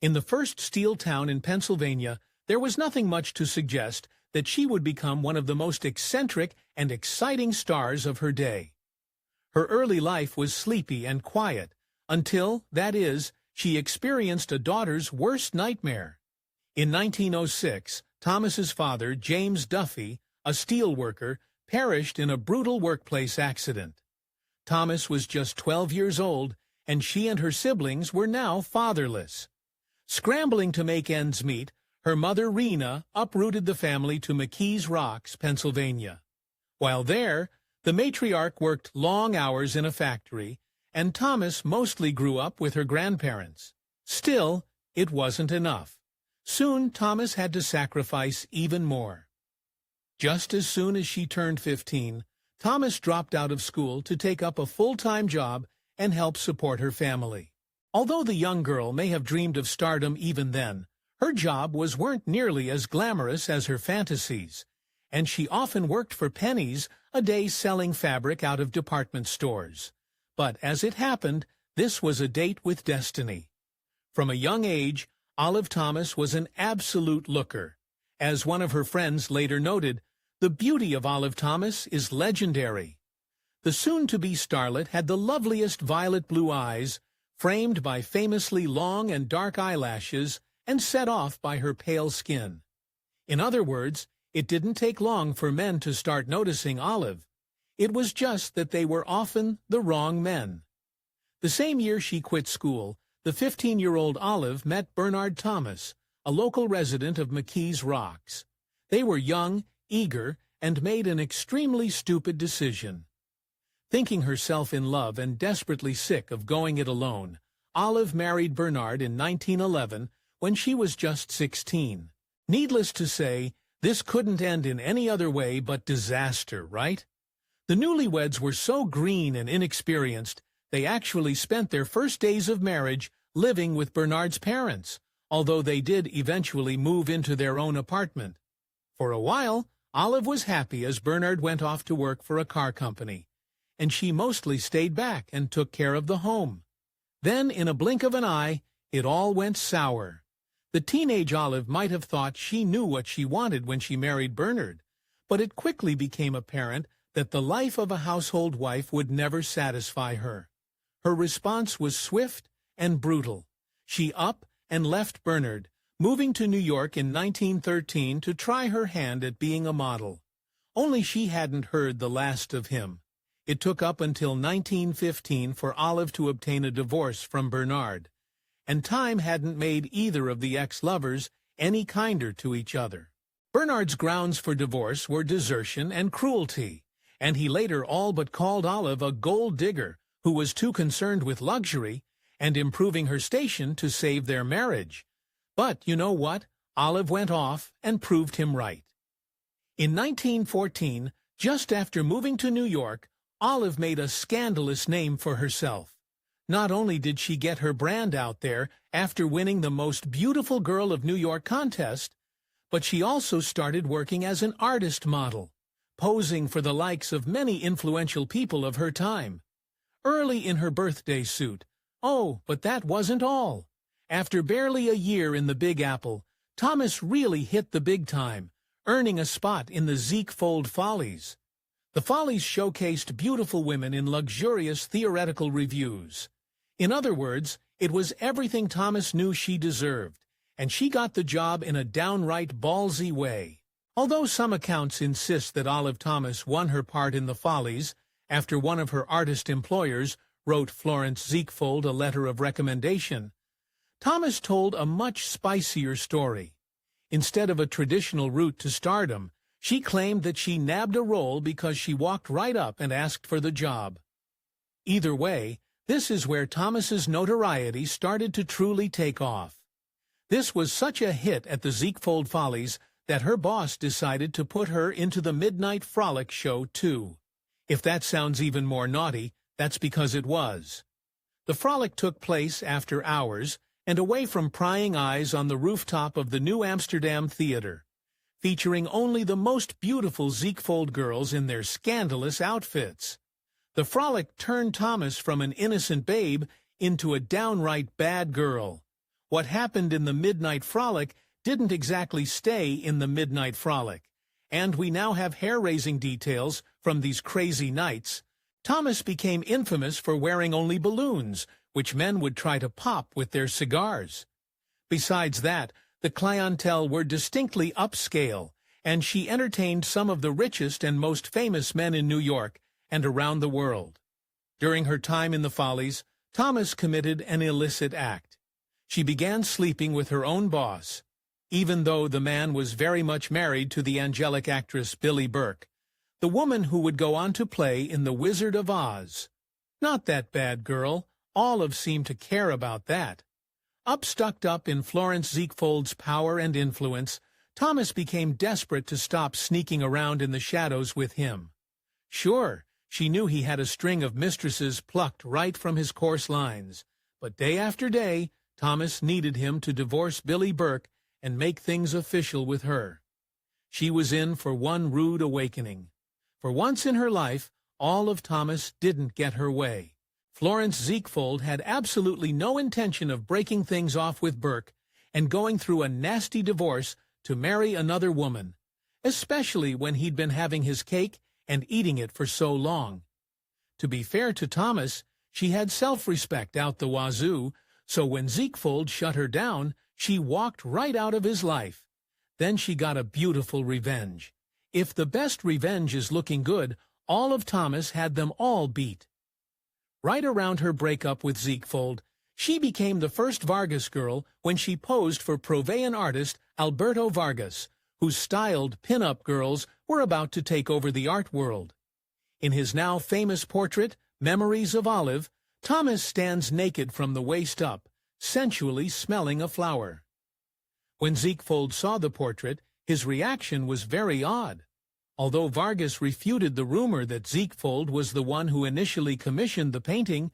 In the first steel town in Pennsylvania, there was nothing much to suggest that she would become one of the most eccentric and exciting stars of her day. Her early life was sleepy and quiet, until, that is, she experienced a daughter's worst nightmare. In 1906, Thomas's father, James Duffy, a steel worker, perished in a brutal workplace accident. Thomas was just 12 years old, and she and her siblings were now fatherless. Scrambling to make ends meet, her mother, Rena, uprooted the family to McKees Rocks, Pennsylvania. While there, the matriarch worked long hours in a factory, and Thomas mostly grew up with her grandparents. Still, it wasn't enough. Soon, Thomas had to sacrifice even more. Just as soon as she turned 15, Thomas dropped out of school to take up a full-time job and help support her family. Although the young girl may have dreamed of stardom even then, her job weren't nearly as glamorous as her fantasies, and she often worked for pennies a day selling fabric out of department stores. But as it happened, this was a date with destiny. From a young age, Olive Thomas was an absolute looker. As one of her friends later noted, the beauty of Olive Thomas is legendary. The soon-to-be starlet had the loveliest violet blue eyes, framed by famously long and dark eyelashes and set off by her pale skin. In other words, it didn't take long for men to start noticing Olive. It was just that they were often the wrong men. The same year she quit school, the 15-year-old Olive met Bernard Thomas, a local resident of McKees Rocks. They were young, eager, and made an extremely stupid decision. Thinking herself in love and desperately sick of going it alone, Olive married Bernard in 1911 when she was just 16. Needless to say, this couldn't end in any other way but disaster, right? The newlyweds were so green and inexperienced, they actually spent their first days of marriage living with Bernard's parents, although they did eventually move into their own apartment. For a while, Olive was happy as Bernard went off to work for a car company, and she mostly stayed back and took care of the home. Then, in a blink of an eye, it all went sour. The teenage Olive might have thought she knew what she wanted when she married Bernard, but it quickly became apparent that the life of a household wife would never satisfy her. Her response was swift and brutal. She up and left Bernard, moving to New York in 1913 to try her hand at being a model. Only she hadn't heard the last of him. It took up until 1915 for Olive to obtain a divorce from Bernard, and time hadn't made either of the ex-lovers any kinder to each other. Bernard's grounds for divorce were desertion and cruelty, and he later all but called Olive a gold digger who was too concerned with luxury and improving her station to save their marriage. But you know what? Olive went off and proved him right. In 1914, just after moving to New York, Olive made a scandalous name for herself. Not only did she get her brand out there after winning the Most Beautiful Girl of New York contest, but she also started working as an artist model, posing for the likes of many influential people of her time. Early in her birthday suit. Oh, but that wasn't all. After barely a year in the Big Apple, Thomas really hit the big time, earning a spot in the Ziegfeld Follies. The Follies showcased beautiful women in luxurious theatrical revues. In other words, it was everything Thomas knew she deserved, and she got the job in a downright ballsy way. Although some accounts insist that Olive Thomas won her part in the Follies after one of her artist employers wrote Florence Ziegfeld a letter of recommendation, Thomas told a much spicier story. Instead of a traditional route to stardom, she claimed that she nabbed a role because she walked right up and asked for the job. Either way, this is where Thomas's notoriety started to truly take off. This was such a hit at the Ziegfeld Follies that her boss decided to put her into the Midnight Frolic show too. If that sounds even more naughty, that's because it was. The frolic took place after hours and away from prying eyes on the rooftop of the New Amsterdam Theater, featuring only the most beautiful Ziegfeld girls in their scandalous outfits. The frolic turned Thomas from an innocent babe into a downright bad girl. what happened in the Midnight Frolic didn't exactly stay in the Midnight Frolic, and we now have hair-raising details from these crazy nights. Thomas became infamous for wearing only balloons, which men would try to pop with their cigars. Besides that, the clientele were distinctly upscale, and she entertained some of the richest and most famous men in New York and around the world. During her time in the Follies, Thomas committed an illicit act. She began sleeping with her own boss. Even though the man was very much married to the angelic actress Billie Burke, the woman who would go on to play in The Wizard of Oz. Not that bad girl. Olive seemed to care about that. Stuck up in Florence Ziegfeld's power and influence, Thomas became desperate to stop sneaking around in the shadows with him. Sure, she knew he had a string of mistresses plucked right from his coarse lines, but day after day, Thomas needed him to divorce Billie Burke and make things official with her. She was in for one rude awakening. For once in her life, Olive Thomas didn't get her way. Florence Ziegfeld had absolutely no intention of breaking things off with Burke and going through a nasty divorce to marry another woman, especially when he'd been having his cake and eating it for so long. To be fair to Thomas, she had self-respect out the wazoo, so when Ziegfeld shut her down, she walked right out of his life. Then she got a beautiful revenge. If the best revenge is looking good, Olive Thomas had them all beat. Right around her breakup with Ziegfeld, she became the first Vargas girl when she posed for Provean artist Alberto Vargas, whose styled pin-up girls were about to take over the art world. In his now famous portrait, Memories of Olive, Thomas stands naked from the waist up, sensually smelling a flower. When Ziegfeld saw the portrait, his reaction was very odd. Although Vargas refuted the rumor that Ziegfeld was the one who initially commissioned the painting,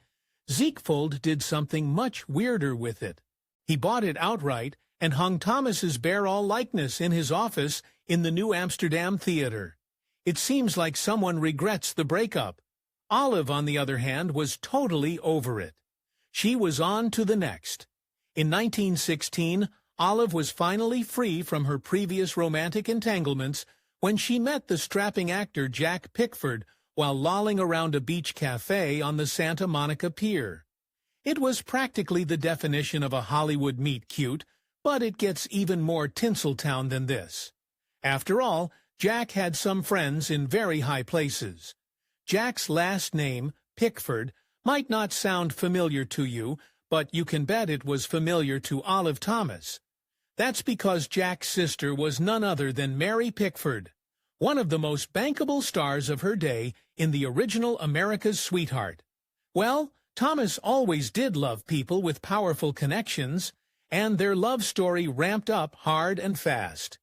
Ziegfeld did something much weirder with it. He bought it outright and hung Thomas's bare-all likeness in his office in the New Amsterdam Theater. It seems like someone regrets the breakup. Olive, on the other hand, was totally over it. She was on to the next. In 1916, Olive was finally free from her previous romantic entanglements when she met the strapping actor Jack Pickford while lolling around a beach cafe on the Santa Monica Pier. It was practically the definition of a Hollywood meet-cute, but it gets even more Tinseltown than this. After all, Jack had some friends in very high places. Jack's last name, Pickford, might not sound familiar to you, but you can bet it was familiar to Olive Thomas. That's because Jack's sister was none other than Mary Pickford, one of the most bankable stars of her day in the original America's Sweetheart. Well, Thomas always did love people with powerful connections, and their love story ramped up hard and fast.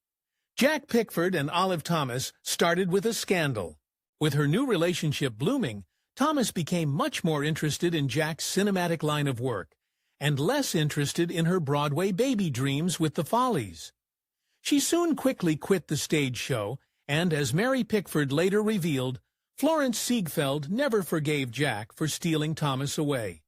Jack Pickford and Olive Thomas started with a scandal. With her new relationship blooming, Thomas became much more interested in Jack's cinematic line of work, and less interested in her Broadway baby dreams with the Follies. She soon quickly quit the stage show, and as Mary Pickford later revealed, Florence Ziegfeld never forgave Jack for stealing Thomas away.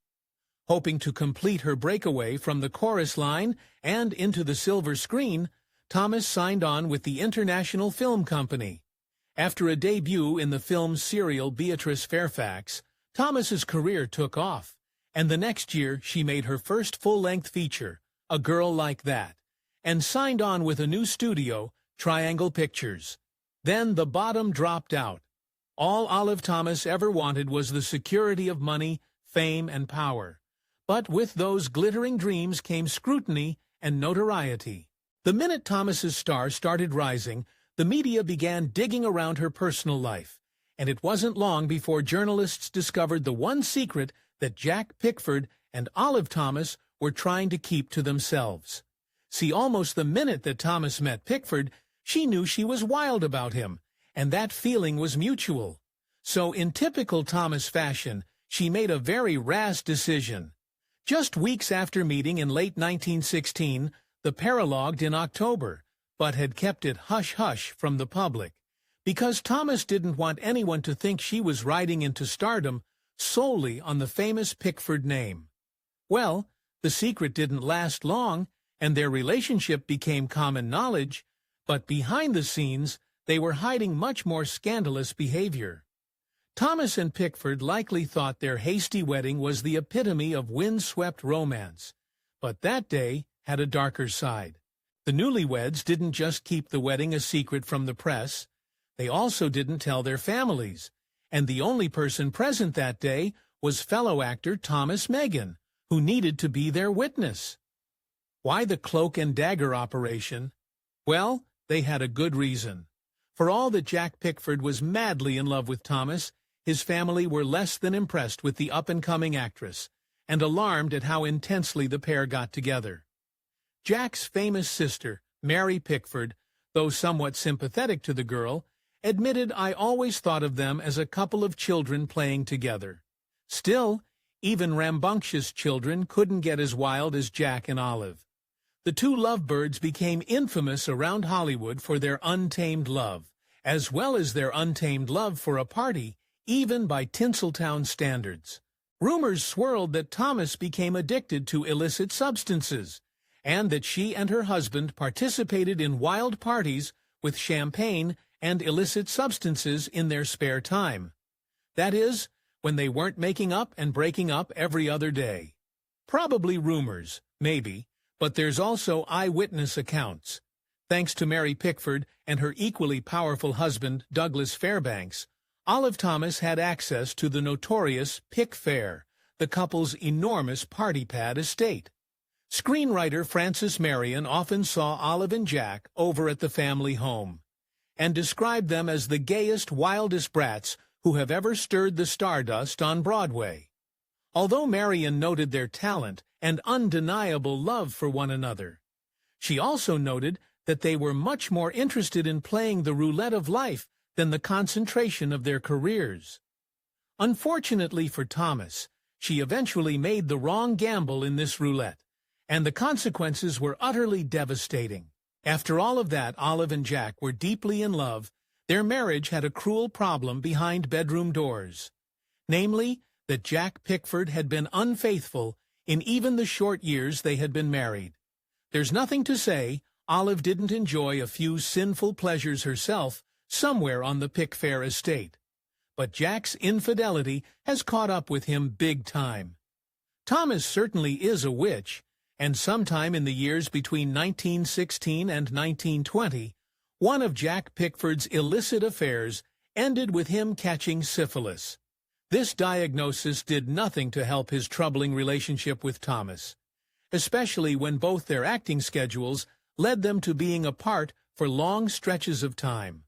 Hoping to complete her breakaway from the chorus line and into the silver screen, Thomas signed on with the International Film Company. After a debut in the film serial Beatrice Fairfax, Thomas's career took off, and the next year she made her first full-length feature, A Girl Like That, and signed on with a new studio, Triangle Pictures. Then the bottom dropped out. All Olive Thomas ever wanted was the security of money, fame, and power. But with those glittering dreams came scrutiny and notoriety. The minute Thomas's star started rising, the media began digging around her personal life, and it wasn't long before journalists discovered the one secret that Jack Pickford and Olive Thomas were trying to keep to themselves. See, almost the minute that Thomas met Pickford, she knew she was wild about him, and that feeling was mutual. So in typical Thomas fashion, she made a very rash decision. Just weeks after meeting in late 1916, the pair logged in October, but had kept it hush-hush from the public, because Thomas didn't want anyone to think she was riding into stardom solely on the famous Pickford name. Well, The secret didn't last long, and their relationship became common knowledge, but behind the scenes, they were hiding much more scandalous behavior. Thomas and Pickford likely thought their hasty wedding was the epitome of wind-swept romance, but that day had a darker side. The newlyweds didn't just keep the wedding a secret from the press, they also didn't tell their families, and the only person present that day was fellow actor Thomas Megan, who needed to be their witness. Why the cloak and dagger operation? Well, they had a good reason. For all that Jack Pickford was madly in love with Thomas, his family were less than impressed with the up-and-coming actress, and alarmed at how intensely the pair got together. Jack's famous sister, Mary Pickford, though somewhat sympathetic to the girl, admitted, "I always thought of them as a couple of children playing together." Still, even rambunctious children couldn't get as wild as Jack and Olive. The two lovebirds became infamous around Hollywood for their untamed love, as well as their untamed love for a party, even by Tinseltown standards. Rumors swirled that Thomas became addicted to illicit substances, and that she and her husband participated in wild parties with champagne and illicit substances in their spare time. That is, when they weren't making up and breaking up every other day. Probably rumors, maybe, but there's also eyewitness accounts. Thanks to Mary Pickford and her equally powerful husband, Douglas Fairbanks, Olive Thomas had access to the notorious Pick Fair, the couple's enormous party pad estate. Screenwriter Francis Marion often saw Olive and Jack over at the family home, and described them as the gayest, wildest brats who have ever stirred the stardust on Broadway. Although Marion noted their talent and undeniable love for one another, she also noted that they were much more interested in playing the roulette of life than the concentration of their careers. Unfortunately for Thomas, she eventually made the wrong gamble in this roulette, and the consequences were utterly devastating. After all of that, Olive and Jack were deeply in love. Their marriage had a cruel problem behind bedroom doors, namely that Jack Pickford had been unfaithful in even the short years they had been married. There's nothing to say Olive didn't enjoy a few sinful pleasures herself somewhere on the Pickfair estate, but Jack's infidelity has caught up with him big time. Thomas certainly is a witch, and sometime in the years between 1916 and 1920, one of Jack Pickford's illicit affairs ended with him catching syphilis. This diagnosis did nothing to help his troubling relationship with Thomas, especially when both their acting schedules led them to being apart for long stretches of time.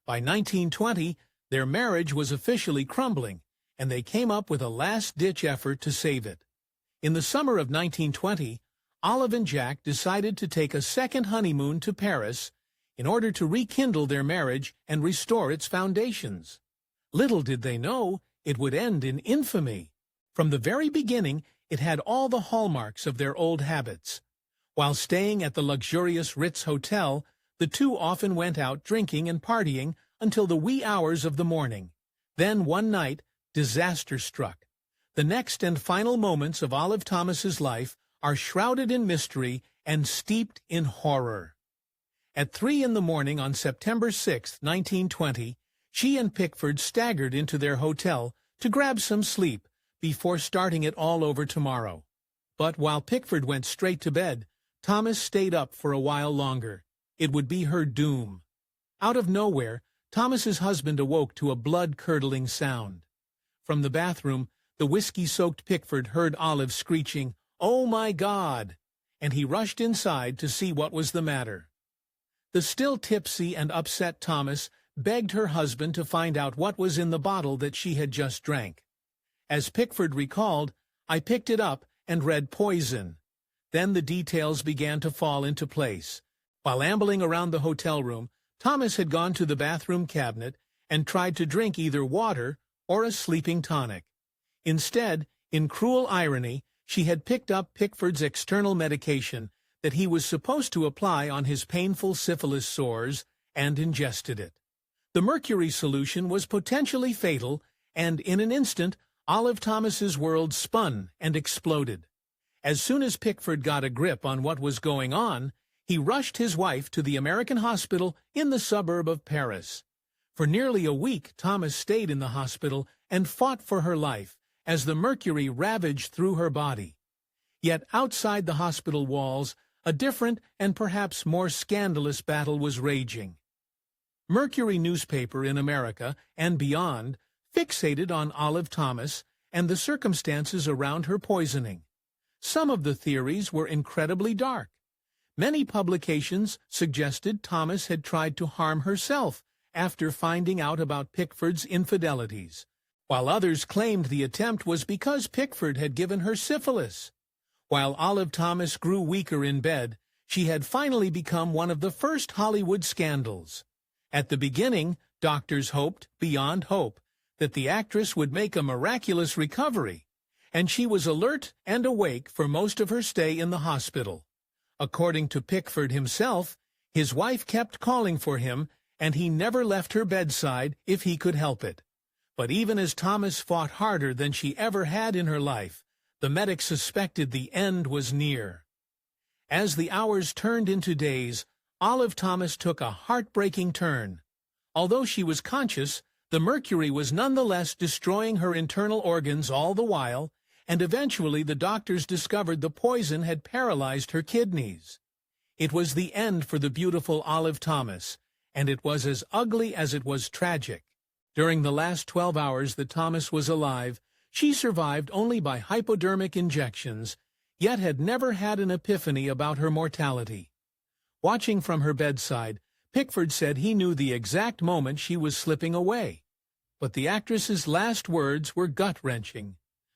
By 1920, their marriage was officially crumbling, and they came up with a last-ditch effort to save it. In the summer of 1920, Olive and Jack decided to take a second honeymoon to Paris in order to rekindle their marriage and restore its foundations. Little did they know it would end in infamy. From the very beginning, it had all the hallmarks of their old habits. While staying at the luxurious Ritz Hotel, the two often went out drinking and partying until the wee hours of the morning. Then one night, disaster struck. The next and final moments of Olive Thomas's life are shrouded in mystery and steeped in horror. At 3 a.m. on September 6, 1920, she and Pickford staggered into their hotel to grab some sleep before starting it all over tomorrow. But while Pickford went straight to bed, Thomas stayed up for a while longer. It would be her doom. Out of nowhere, Thomas's husband awoke to a blood-curdling sound. From the bathroom, the whiskey-soaked Pickford heard Olive screeching, "Oh my God!" and he rushed inside to see what was the matter. The still tipsy and upset Thomas begged her husband to find out what was in the bottle that she had just drank. As Pickford recalled, "I picked it up and read poison." Then the details began to fall into place. While ambling around the hotel room, Thomas had gone to the bathroom cabinet and tried to drink either water or a sleeping tonic. Instead, in cruel irony, she had picked up Pickford's external medication that he was supposed to apply on his painful syphilis sores and ingested it. The mercury solution was potentially fatal, and in an instant, Olive Thomas's world spun and exploded. As soon as Pickford got a grip on what was going on, he rushed his wife to the American hospital in the suburb of Paris. For nearly a week, Thomas stayed in the hospital and fought for her life as the mercury ravaged through her body. Yet outside the hospital walls, a different and perhaps more scandalous battle was raging. Mercury newspaper in America and beyond fixated on Olive Thomas and the circumstances around her poisoning. Some of the theories were incredibly dark. Many publications suggested Thomas had tried to harm herself after finding out about Pickford's infidelities, while others claimed the attempt was because Pickford had given her syphilis. While Olive Thomas grew weaker in bed, she had finally become one of the first Hollywood scandals. At the beginning, doctors hoped, beyond hope, that the actress would make a miraculous recovery, and she was alert and awake for most of her stay in the hospital. According to Pickford himself, his wife kept calling for him, and he never left her bedside if he could help it. But even as Thomas fought harder than she ever had in her life, the medics suspected the end was near. As the hours turned into days, Olive Thomas took a heartbreaking turn. Although she was conscious, the mercury was nonetheless destroying her internal organs all the while, and eventually the doctors discovered the poison had paralyzed her kidneys. It was the end for the beautiful Olive Thomas, and it was as ugly as it was tragic. During the last 12 hours that Thomas was alive, she survived only by hypodermic injections, yet had never had an epiphany about her mortality. Watching from her bedside, Pickford said he knew the exact moment she was slipping away. But the actress's last words were gut-wrenching.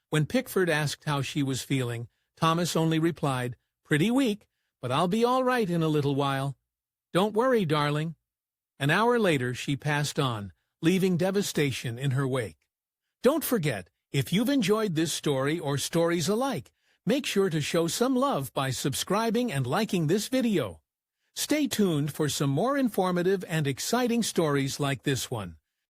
When Pickford asked how she was feeling, Thomas only replied, "Pretty weak, but I'll be all right in a little while. Don't worry, darling." An hour later, she passed on, leaving devastation in her wake. Don't forget, if you've enjoyed this story or stories alike, make sure to show some love by subscribing and liking this video. Stay tuned for some more informative and exciting stories like this one.